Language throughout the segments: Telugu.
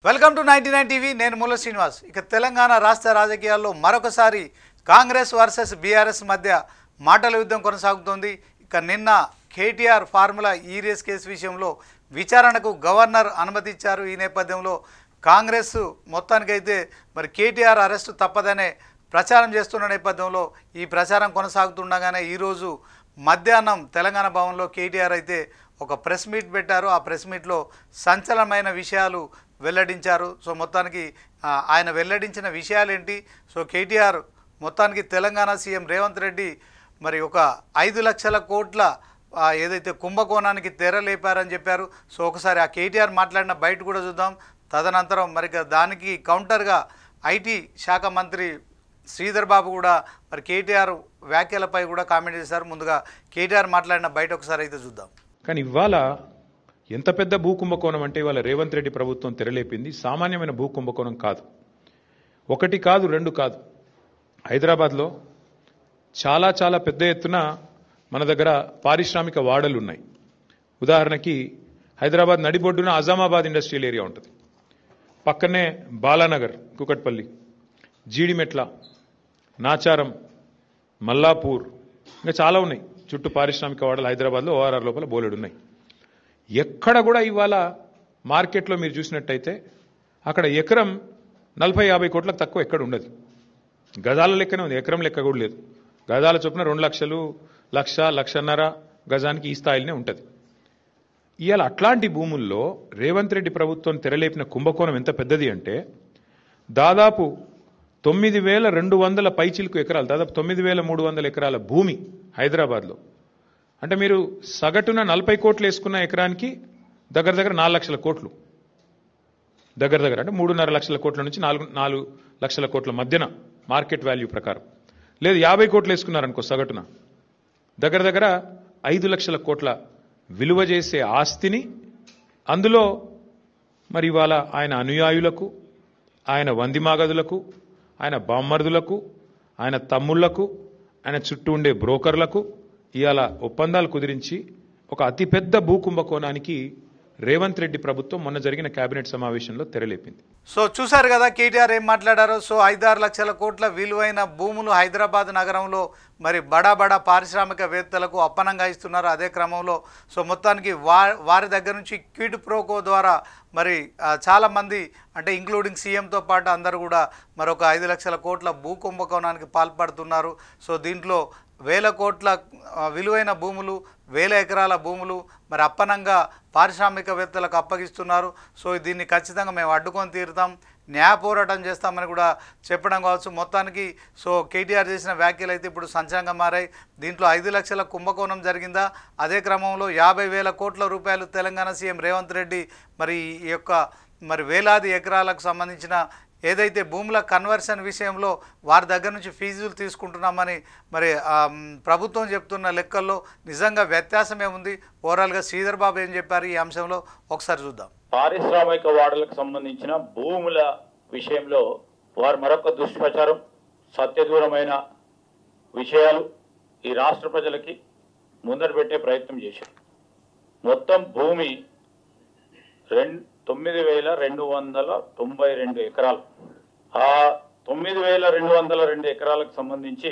వెల్కమ్ టు 99 టీవీ నేను ముల్ల శ్రీనివాస్. ఇక తెలంగాణ రాష్ట్ర రాజకీయాల్లో మరొకసారి కాంగ్రెస్ వర్సెస్ బీఆర్ఎస్ మధ్య మాటల యుద్ధం కొనసాగుతోంది. ఇక నిన్న కేటీఆర్ ఫార్ములా ఈరేస్ కేసు విషయంలో విచారణకు గవర్నర్ అనుమతి ఇచ్చారు. ఈ నేపథ్యంలో కాంగ్రెస్ మొత్తానికైతే మరి కేటీఆర్ అరెస్టు తప్పదనే ప్రచారం చేస్తున్న నేపథ్యంలో ఈ ప్రచారం కొనసాగుతుండగానే ఈరోజు మధ్యాహ్నం తెలంగాణ భవన్లో కేటీఆర్ అయితే ఒక ప్రెస్ మీట్ పెట్టారు. ఆ ప్రెస్ మీట్లో సంచలనమైన విషయాలు వెల్లడించారు. సో మొత్తానికి ఆయన వెల్లడించిన విషయాలు ఏంటి? సో కేటీఆర్ మొత్తానికి తెలంగాణ సీఎం రేవంత్ రెడ్డి మరి ఒక 5 లక్షల కోట్ల ఏదైతే కుంభకోణానికి తెరలేపారని చెప్పారు. సో ఒకసారి ఆ కేటీఆర్ మాట్లాడిన బయట కూడా చూద్దాం. తదనంతరం మరి దానికి కౌంటర్గా ఐటీ శాఖ మంత్రి శ్రీధర్ బాబు కూడా మరి కేటీఆర్ వ్యాఖ్యలపై కూడా కామెంట్ చేశారు. ముందుగా కేటీఆర్ మాట్లాడిన బయట ఒకసారి అయితే చూద్దాం. కానీ ఇవాళ ఎంత పెద్ద భూకుంభకోణం అంటే ఇవాళ రేవంత్ రెడ్డి ప్రభుత్వం తెరలేపింది సామాన్యమైన భూకుంభకోణం కాదు. ఒకటి కాదు, రెండు కాదు. హైదరాబాద్లో చాలా చాలా పెద్ద ఎత్తున మన దగ్గర పారిశ్రామిక వాడలు ఉన్నాయి. ఉదాహరణకి హైదరాబాద్ నడిబొడ్డున అజామాబాద్ ఇండస్ట్రియల్ ఏరియా ఉంటుంది. పక్కనే బాలానగర్, కుకట్పల్లి, జీడిమెట్ల, నాచారం, మల్లాపూర్, ఇంకా చాలా ఉన్నాయి. చుట్టూ పారిశ్రామిక వాడలు హైదరాబాద్లో ఓఆర్ఆర్ లోపల బోలెడు ఉన్నాయి. ఎక్కడ కూడా ఇవాళ మార్కెట్లో మీరు చూసినట్టయితే అక్కడ ఎకరం 40-50 కోట్లకు తక్కువ ఎక్కడ ఉండదు. గజాల లెక్కనే ఉంది, ఎకరం లెక్క కూడా లేదు. గజాల చొప్పున 2 లక్షలు, 1,00,000-1,50,000 గజానికి ఈ స్థాయిలోనే ఉంటుంది. ఇవాళ అట్లాంటి భూముల్లో రేవంత్ రెడ్డి ప్రభుత్వం తెరలేపిన కుంభకోణం ఎంత పెద్దది అంటే దాదాపు 9,200 పైచిలుకు ఎకరాలు, దాదాపు 9,300 ఎకరాల భూమి హైదరాబాద్లో. అంటే మీరు సగటున 40 కోట్లు వేసుకున్న ఎకరానికి దగ్గర 4 లక్షల కోట్లు, దగ్గర అంటే 3.5 లక్షల కోట్ల నుంచి 4 లక్షల కోట్ల మధ్యన మార్కెట్ వాల్యూ ప్రకారం. లేదు 50 కోట్లు వేసుకున్నారనుకో సగటున దగ్గర 5 లక్షల కోట్ల విలువ చేసే ఆస్తిని అందులో మరి ఇవాళ ఆయన అనుయాయులకు, ఆయన వందిమాగదులకు, ఆయన బామ్మర్దులకు, ఆయన తమ్ముళ్లకు, ఆయన చుట్టూ ఉండే బ్రోకర్లకు ఇవాళ ఒప్పందాలు కుదిరించి ఒక అతిపెద్ద భూకుంభకోణానికి రేవంత్ రెడ్డి ప్రభుత్వం మొన్న జరిగిన కేబినెట్ సమావేశంలో తెరలేపింది. సో చూశారు కదా కేటీఆర్ ఏం మాట్లాడారో. సో 5-6 లక్షల కోట్ల విలువైన భూములు హైదరాబాద్ నగరంలో మరి బడా పారిశ్రామికవేత్తలకు అప్పనంగా ఇస్తున్నారు. అదే క్రమంలో సో మొత్తానికి వారి దగ్గర నుంచి క్విడ్ ప్రోకో ద్వారా మరి చాలామంది అంటే ఇంక్లూడింగ్ సీఎంతో పాటు అందరూ కూడా మరొక 5 లక్షల కోట్ల భూ కుంభకోణానికి పాల్పడుతున్నారు. సో దీంట్లో 1,000 కోట్ల విలువైన భూములు, 1,000 ఎకరాల భూములు మరి అప్పనంగా పారిశ్రామికవేత్తలకు అప్పగిస్తున్నారు. సో దీన్ని ఖచ్చితంగా మేము అడ్డుకొని తీరుతాం, న్యాయ పోరాటం చేస్తామని కూడా చెప్పడం కావచ్చు. మొత్తానికి సో కేటీఆర్ చేసిన వ్యాఖ్యలు అయితే ఇప్పుడు సంచలనంగా మారాయి. దీంట్లో 5 లక్షల కుంభకోణం జరిగిందా? అదే క్రమంలో 50,000 కోట్ల రూపాయలు తెలంగాణ సీఎం రేవంత్ రెడ్డి మరి ఈ యొక్క మరి వేలాది ఎకరాలకు సంబంధించిన ఏదైతే భూముల కన్వర్షన్ విషయంలో వారి దగ్గర నుంచి ఫీజులు తీసుకుంటున్నామని మరి ప్రభుత్వం చెప్తున్న లెక్కల్లో నిజంగా వ్యత్యాసమే ఉంది. ఓవరాల్గా శ్రీధర్ బాబు ఏం చెప్పారు ఈ అంశంలో ఒకసారి చూద్దాం. పారిశ్రామిక వాడలకు సంబంధించిన భూముల విషయంలో వారు మరొక దుష్ప్రచారం, సత్యదూరమైన విషయాలు ఈ రాష్ట్ర ప్రజలకి ముందర పెట్టే ప్రయత్నం చేశారు. మొత్తం భూమి 9,292 ఎకరాలు. ఆ 9,202 ఎకరాలకు సంబంధించి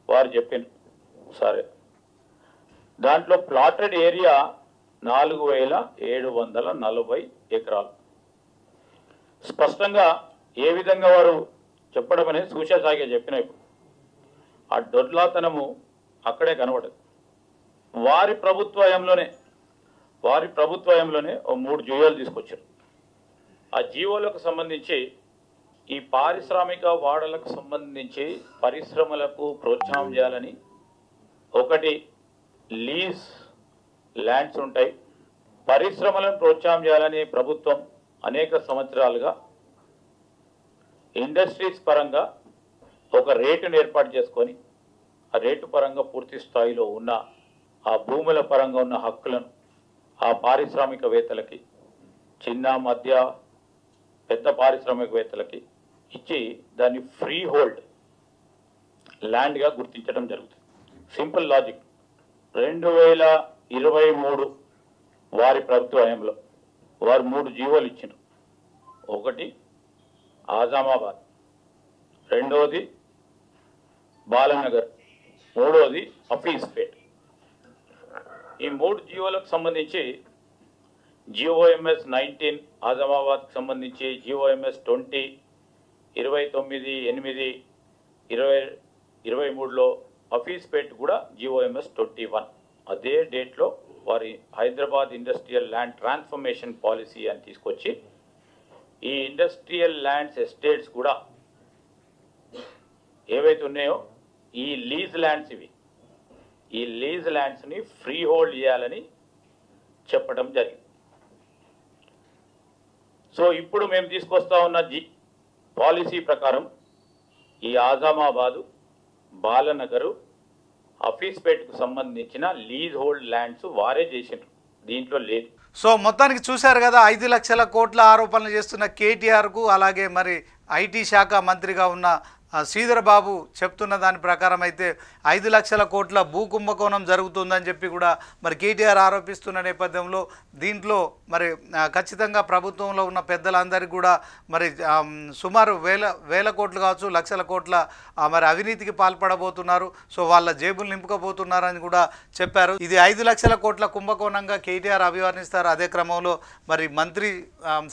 వారు చెప్పారు. సరే, దాంట్లో ప్లాటెడ్ ఏరియా 4,740 ఎకరాలు. స్పష్టంగా ఏ విధంగా వారు చెప్పడం అనేది సూచసాగే చెప్పిన ఆ దొడ్లాతనము అక్కడే కనబడదు. వారి ప్రభుత్వంలోనే ఓ 3 జీవోలు తీసుకొచ్చారు. ఆ జీవోలకు సంబంధించి ఈ పారిశ్రామిక వాడలకు సంబంధించి పరిశ్రమలకు ప్రోత్సాహం చేయాలని ఒకటి లీజ్ ల్యాండ్స్ ఉంటాయి. పరిశ్రమలను ప్రోత్సాహం చేయాలని ప్రభుత్వం అనేక సంవత్సరాలుగా ఇండస్ట్రీస్ పరంగా ఒక రేటును ఏర్పాటు చేసుకొని ఆ రేటు పరంగా పూర్తి స్థాయిలో ఉన్న ఆ భూముల పరంగా ఉన్న హక్కులను ఆ పారిశ్రామికవేత్తలకి, చిన్న మధ్య పెద్ద పారిశ్రామికవేత్తలకి ఇచ్చి దాన్ని ఫ్రీ హోల్డ్ ల్యాండ్గా గుర్తించడం జరుగుతుంది. Simple logic. 2023 వారి ప్రభుత్వ హయాంలో వారు 3 జీవోలు ఇచ్చారు. ఒకటి ఆజామాబాద్, రెండోది బాలనగర్, మూడోది హఫీజ్పేట్. ఈ 3 జియోలకు సంబంధించి GOMS 19 ఆజామాబాద్కి సంబంధించి, GOMS 20 29/8/2023లో, హఫీజ్పేట్ కూడా GOMS 21. అదే డేట్లో వారి Hyderabad industrial land transformation policy అని తీసుకొచ్చి ఈ ఇండస్ట్రియల్ ల్యాండ్స్ ఎస్టేట్స్ కూడా ఏవైతే ఉన్నాయో ఈ లీజ్ ల్యాండ్స్, ఈ లీజ్ ల్యాండ్స్ని ఫ్రీ హోల్డ్ చేయాలని చెప్పడం జరిగింది. సో ఇప్పుడు మేము తీసుకొస్తా ఉన్న పాలసీ ప్రకారం ఈ ఆజామాబాదు, బాలనగరు, హఫీజ్పేట్కు సంబంధించిన లీజ్ హోల్డ్ ల్యాండ్స్ వారే చేసిండ్రు, దీంట్లో లేదు. సో మొత్తానికి చూశారు కదా, 5 లక్షల కోట్ల ఆరోపణలు చేస్తున్న కేటీఆర్కు, అలాగే మరి ఐటీ శాఖ మంత్రిగా ఉన్న శ్రీధర్ బాబు చెప్తున్న దాని ప్రకారం అయితే 5 లక్షల కోట్ల భూ కుంభకోణం జరుగుతుందని చెప్పి కూడా మరి కేటీఆర్ ఆరోపిస్తున్న నేపథ్యంలో దీంట్లో మరి ఖచ్చితంగా ప్రభుత్వంలో ఉన్న పెద్దలందరికీ కూడా మరి సుమారు వేల కోట్లు కావచ్చు, లక్షల కోట్ల మరి అవినీతికి పాల్పడబోతున్నారు. సో వాళ్ళ జేబులు నింపుకోబోతున్నారని కూడా చెప్పారు. ఇది 5 లక్షల కోట్ల కుంభకోణంగా కేటీఆర్ అభివర్ణిస్తారు. అదే క్రమంలో మరి మంత్రి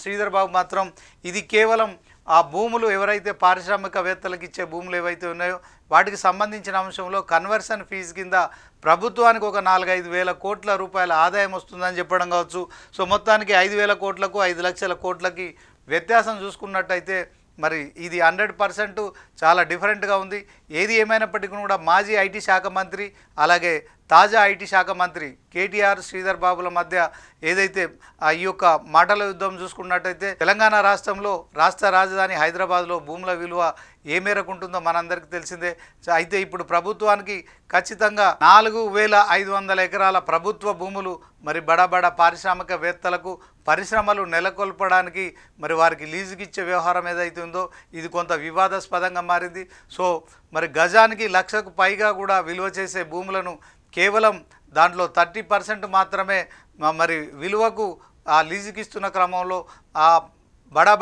శ్రీధర్ బాబు మాత్రం ఇది కేవలం ఆ భూములు ఎవరైతే పారిశ్రామికవేత్తలకు ఇచ్చే భూములు ఏవైతే ఉన్నాయో వాటికి సంబంధించిన అంశంలో కన్వర్షన్ ఫీజు కింద ప్రభుత్వానికి ఒక 4-5 వేల కోట్ల రూపాయల ఆదాయం వస్తుందని చెప్పడం కావచ్చు. సో మొత్తానికి 5,000 కోట్లకు 5 లక్షల కోట్లకి వ్యత్యాసం చూసుకున్నట్టయితే మరి ఇది 100% చాలా డిఫరెంట్గా ఉంది. ఏది ఏమైనప్పటికీ కూడా మాజీ ఐటీ శాఖ మంత్రి, అలాగే తాజా ఐటీ శాఖ మంత్రి కేటీఆర్ శ్రీధర్ బాబుల మధ్య ఏదైతే ఈ యొక్క మాటల యుద్ధం చూసుకున్నట్టయితే తెలంగాణ రాష్ట్రంలో రాష్ట్ర రాజధాని హైదరాబాద్లో భూముల విలువ ఏ మేరకు ఉంటుందో మనందరికీ తెలిసిందే. అయితే ఇప్పుడు ప్రభుత్వానికి ఖచ్చితంగా 4,500 ఎకరాల ప్రభుత్వ భూములు మరి బడా పారిశ్రామికవేత్తలకు పరిశ్రమలు నెలకొల్పడానికి మరి వారికి లీజుకి ఇచ్చే వ్యవహారం ఏదైతే ఉందో ఇది కొంత వివాదాస్పదంగా మారింది. సో మరి గజానికి 1,00,000కు పైగా కూడా విలువ చేసే భూములను కేవలం దాంట్లో 30% మాత్రమే మరి విలువకు ఆ లీజుకి ఇస్తున్న క్రమంలో ఆ బడా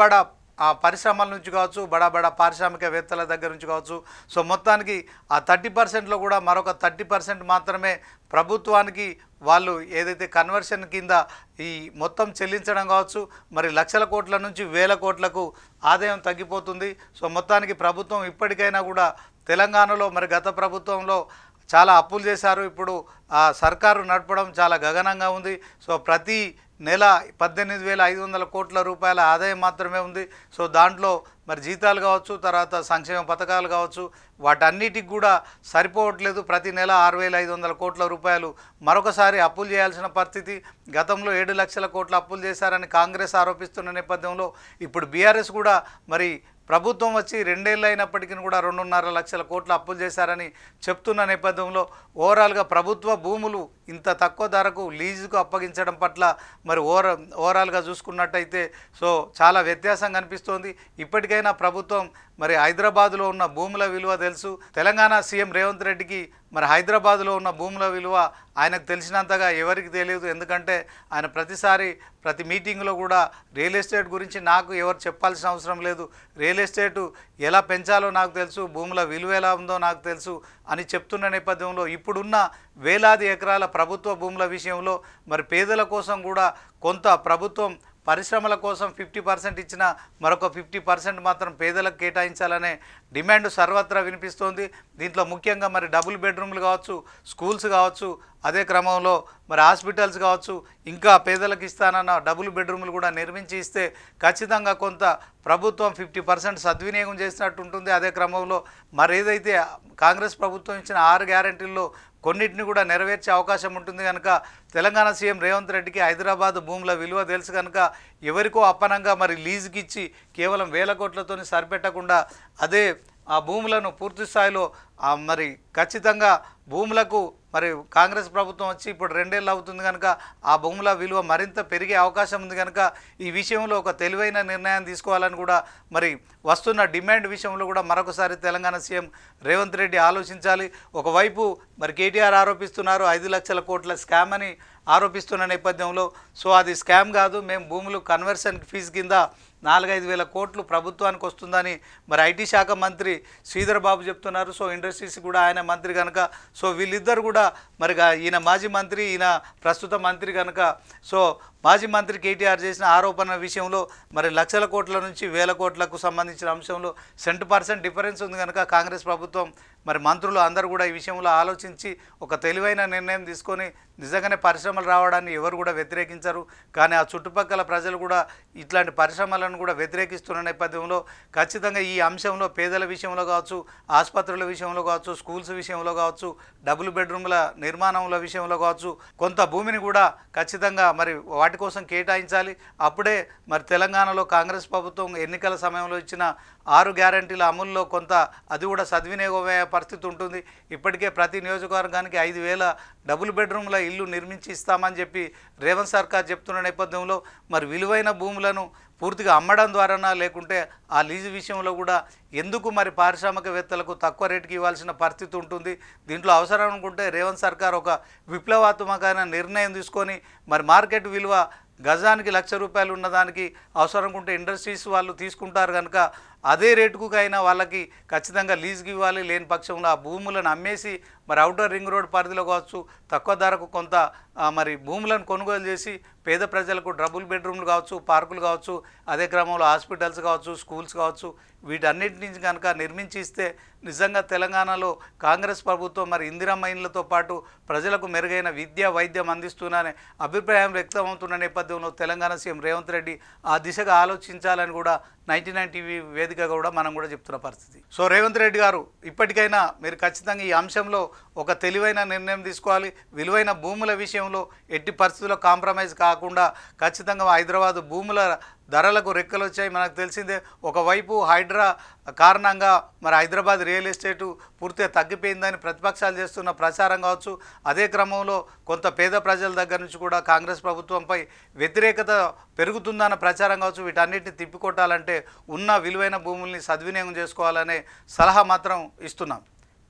పరిశ్రమల నుంచి కావచ్చు, బడా పారిశ్రామికవేత్తల దగ్గర నుంచి కావచ్చు. సో మొత్తానికి ఆ 30%లో కూడా మరొక 30% మాత్రమే ప్రభుత్వానికి వాళ్ళు ఏదైతే కన్వర్షన్ కింద ఈ మొత్తం చెల్లించడం కావచ్చు. మరి లక్షల కోట్ల నుంచి వేల కోట్లకు ఆదాయం తగ్గిపోతుంది. సో మొత్తానికి ప్రభుత్వం ఇప్పటికైనా కూడా తెలంగాణలో మరి గత ప్రభుత్వంలో చాలా అప్పులు చేశారు. ఇప్పుడు ఆ సర్కారు నడపడం చాలా గగనంగా ఉంది. సో ప్రతి నెల 18,500 కోట్ల రూపాయల ఆదాయం మాత్రమే ఉంది. సో దాంట్లో మరి జీతాలు కావచ్చు, తర్వాత సంక్షేమ పథకాలు కావచ్చు, వాటన్నిటికి కూడా సరిపోవట్లేదు. ప్రతి నెల 6,500 కోట్ల రూపాయలు మరొకసారి అప్పులు చేయాల్సిన పరిస్థితి. గతంలో 7 లక్షల కోట్ల అప్పులు చేశారని కాంగ్రెస్ ఆరోపిస్తున్న నేపథ్యంలో ఇప్పుడు బీఆర్ఎస్ కూడా మరి ప్రభుత్వం వచ్చి 2 ఏళ్ళు అయినప్పటికీ కూడా 2.5 లక్షల కోట్ల అప్పులు చేశారని చెప్తున్న నేపథ్యంలో ఓవరాల్గా ప్రభుత్వ భూములు ఇంత తక్కువ ధరకు లీజుకు అప్పగించడం పట్ల మరి ఓవరాల్గా చూసుకున్నట్టయితే సో చాలా వ్యత్యాసం కనిపిస్తోంది. ఇప్పటికైనా ప్రభుత్వం మరి హైదరాబాద్లో ఉన్న భూముల విలువ తెలుసు. తెలంగాణ సీఎం రేవంత్ రెడ్డికి మరి హైదరాబాద్లో ఉన్న భూముల విలువ ఆయనకు తెలిసినంతగా ఎవరికి తెలియదు. ఎందుకంటే ఆయన ప్రతి మీటింగ్లో కూడా రియల్ ఎస్టేట్ గురించి నాకు ఎవరు చెప్పాల్సిన అవసరం లేదు, రియల్ ఎస్టేటు ఎలా పెంచాలో నాకు తెలుసు, భూముల విలువ ఎలా ఉందో నాకు తెలుసు అని చెప్తున్న నేపథ్యంలో ఇప్పుడున్న వేలాది ఎకరాల ప్రభుత్వ భూముల విషయంలో మరి పేదల కోసం కూడా కొంత ప్రభుత్వం పరిశ్రమల కోసం 50% ఇచ్చిన మరొక 50% మాత్రం పేదలకు కేటాయించాలనే డిమాండ్ సర్వత్రా వినిపిస్తోంది. దీంట్లో ముఖ్యంగా మరి డబుల్ బెడ్రూమ్లు కావచ్చు, స్కూల్స్ కావచ్చు, అదే క్రమంలో మరి హాస్పిటల్స్ కావచ్చు, ఇంకా పేదలకు ఇస్తానన్న డబుల్ బెడ్రూమ్లు కూడా నిర్మించి ఇస్తే ఖచ్చితంగా కొంత ప్రభుత్వం 50% సద్వినియోగం చేసినట్టు ఉంటుంది. అదే క్రమంలో మరి ఏదైతే కాంగ్రెస్ ప్రభుత్వం ఇచ్చిన 6 గ్యారెంటీల్లో కొన్నిటిని కూడా నెరవేర్చే అవకాశం ఉంటుంది కనుక తెలంగాణ సీఎం రేవంత్ రెడ్డికి హైదరాబాద్ భూముల విలువ తెలుసు కనుక ఎవరికో అప్పనంగా మరి లీజుకి ఇచ్చి కేవలం వేల కోట్లతో సరిపెట్టకుండా అదే ఆ భూములను పూర్తి స్థాయిలో మరి ఖచ్చితంగా భూములకు మరి కాంగ్రెస్ ప్రభుత్వం వచ్చి ఇప్పుడు 2 ఏళ్ళు అవుతుంది కనుక ఆ భూముల విలువ మరింత పెరిగే అవకాశం ఉంది కనుక ఈ విషయంలో ఒక తెలివైన నిర్ణయం తీసుకోవాలని కూడా మరి వస్తున్న డిమాండ్ విషయంలో కూడా మరొకసారి తెలంగాణ సీఎం రేవంత్ రెడ్డి ఆలోచించాలి. ఒకవైపు మరి కేటీఆర్ ఆరోపిస్తున్నారు 5 లక్షల కోట్ల స్కామ్ అని ఆరోపిస్తున్న నేపథ్యంలో సో అది స్కామ్ కాదు, మేము భూములు కన్వర్షన్ ఫీజు కింద 4-5 వేల కోట్లు ప్రభుత్వానికి వస్తుందని మరి ఐటీ శాఖ మంత్రి శ్రీధర్ బాబు చెప్తున్నారు. సో ఇండస్ట్రీస్ కూడా ఆయన మంత్రి కనుక సో వీళ్ళిద్దరు కూడా మరి ఈయన మాజీ మంత్రి, ఈయన ప్రస్తుత మంత్రి కనుక సో మాజీ మంత్రి కేటీఆర్ చేసిన ఆరోపణల విషయంలో మరి లక్షల కోట్ల నుంచి వేల కోట్లకు సంబంధించిన అంశంలో 100% డిఫరెన్స్ ఉంది కనుక కాంగ్రెస్ ప్రభుత్వం మరి మంత్రులు అందరూ కూడా ఈ విషయంలో ఆలోచించి ఒక తెలివైన నిర్ణయం తీసుకొని నిజంగానే పరిశ్రమలు రావడాన్ని ఎవరు కూడా వ్యతిరేకించరు. కానీ ఆ చుట్టుపక్కల ప్రజలు కూడా ఇట్లాంటి పరిశ్రమలను కూడా వ్యతిరేకిస్తున్న నేపథ్యంలో ఖచ్చితంగా ఈ అంశంలో పేదల విషయంలో కావచ్చు, ఆసుపత్రుల విషయంలో కావచ్చు, స్కూల్స్ విషయంలో కావచ్చు, డబుల్ బెడ్రూమ్ల నిర్మాణంల విషయంలో కావచ్చు, కొంత భూమిని కూడా ఖచ్చితంగా మరి వాటి కోసం కేటాయించాలి. అప్పుడే మరి తెలంగాణలో కాంగ్రెస్ ప్రభుత్వం ఎన్నికల సమయంలో ఇచ్చిన 6 గ్యారంటీల అమలులో కొంత అది కూడా సద్వినియోగమయ్యే పరిస్థితి ఉంటుంది. ఇప్పటికే ప్రతి నియోజకవర్గానికి 5,000 డబుల్ బెడ్రూమ్ల ఇల్లు నిర్మించి ఇస్తామని చెప్పి రేవంత్ సర్కార్ చెప్తున్న నేపథ్యంలో మరి విలువైన భూములను పూర్తిగా అమ్మడం ద్వారానా లేకుంటే ఆ లీజు విషయంలో కూడా ఎందుకు మరి పారిశ్రామికవేత్తలకు తక్కువ రేటుకి ఇవ్వాల్సిన పరిస్థితి ఉంటుంది. దీంట్లో అవసరం అనుకుంటే రేవంత్ సర్కార్ ఒక విప్లవాత్మకమైన నిర్ణయం తీసుకొని మరి మార్కెట్ విలువ గజానికి ₹1,00,000 ఉన్నదానికి అవసరం అనుకుంటే ఇండస్ట్రీస్ వాళ్ళు తీసుకుంటారు కనుక అదే రేటుకైనా వాళ్ళకి ఖచ్చితంగా లీజుకి ఇవ్వాలి. లేని పక్షంలో ఆ భూములను అమ్మేసి మరి అవుటర్ రింగ్ రోడ్ పరిధిలో కావచ్చు తక్కువ ధరకు కొంత మరి భూములను కొనుగోలు చేసి పేద ప్రజలకు డబుల్ బెడ్రూమ్లు కావచ్చు, పార్కులు కావచ్చు, అదే క్రమంలో హాస్పిటల్స్ కావచ్చు, స్కూల్స్ కావచ్చు, వీటన్నిటి నుంచి కనుక నిర్మించి ఇస్తే నిజంగా తెలంగాణలో కాంగ్రెస్ ప్రభుత్వం మరి ఇందిరమ్మ ఇండ్లతో పాటు ప్రజలకు మెరుగైన విద్య, వైద్యం అందిస్తున్నానే అభిప్రాయం వ్యక్తమవుతున్న నేపథ్యంలో తెలంగాణ సీఎం రేవంత్ రెడ్డి ఆ దిశగా ఆలోచించాలని కూడా 99 టీవీ వేదికగా కూడా మనం కూడా చెప్తున్న పరిస్థితి. సో రేవంత్ రెడ్డి గారు ఇప్పటికైనా మీరు ఖచ్చితంగా ఈ అంశంలో ఒక తెలివైన నిర్ణయం తీసుకోవాలి. విలువైన భూముల విషయంలో ఎట్టి పరిస్థితుల్లో కాంప్రమైజ్ కాకుండా ఖచ్చితంగా హైదరాబాద్ భూముల ధరలకు రెక్కలు వచ్చాయి. మనకు తెలిసిందే ఒకవైపు హైడ్రా కారణంగా మరి హైదరాబాద్ రియల్ ఎస్టేటు పూర్తిగా తగ్గిపోయిందని ప్రతిపక్షాలు చేస్తున్న ప్రచారం కావచ్చు, అదే క్రమంలో కొంత పేద ప్రజల దగ్గర నుంచి కూడా కాంగ్రెస్ ప్రభుత్వంపై వ్యతిరేకత పెరుగుతుందన్న ప్రచారం కావచ్చు, వీటన్నిటిని తిప్పికొట్టాలంటే ఉన్న విలువైన భూముల్ని సద్వినియోగం చేసుకోవాలనే సలహా మాత్రం ఇస్తున్నాం.